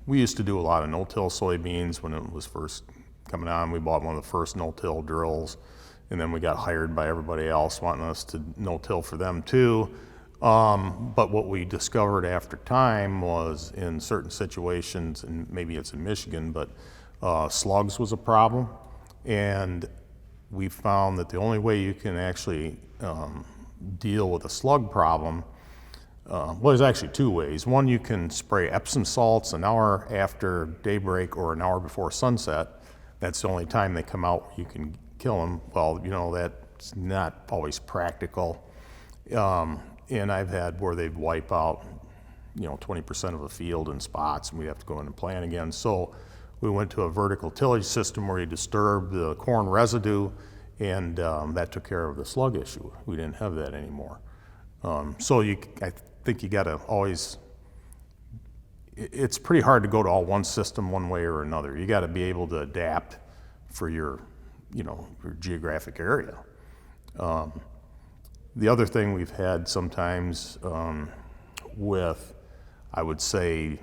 We used to do a lot of no-till soybeans when it was first coming on. We bought one of the first no-till drills, and then we got hired by everybody else wanting us to no-till for them too. But what we discovered after time was in certain situations, and maybe it's in Michigan, but slugs was a problem. And we found that the only way you can actually deal with a slug problem, well, there's actually two ways. One, you can spray Epsom salts an hour after daybreak or an hour before sunset. That's the only time they come out where you can kill them. Well, you know, that's not always practical. And I've had where they'd wipe out, 20% of a field in spots, and we have to go in and plant again. So we went to a vertical tillage system where you disturb the corn residue, and that took care of the slug issue. We didn't have that anymore. So I think you gotta always, it's pretty hard to go to all one system one way or another. You gotta be able to adapt for your geographic area. The other thing we've had sometimes with, I would say,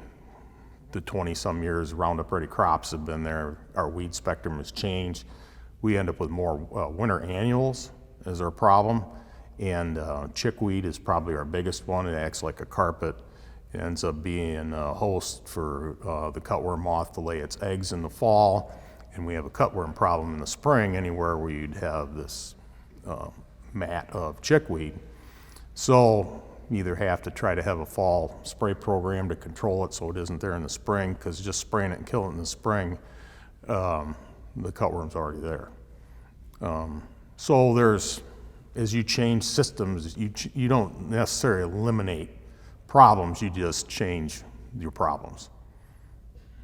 the 20-some years Roundup Ready crops have been there, our weed spectrum has changed. We end up with more winter annuals as our problem, and chickweed is probably our biggest one. It acts like a carpet. It ends up being a host for the cutworm moth to lay its eggs in the fall, and we have a cutworm problem in the spring anywhere where you'd have this mat of chickweed. So you either have to try to have a fall spray program to control it so it isn't there in the spring, because just spraying it and killing it in the spring, the cutworm's already there. So there's, as you change systems, you don't necessarily eliminate problems, you just change your problems.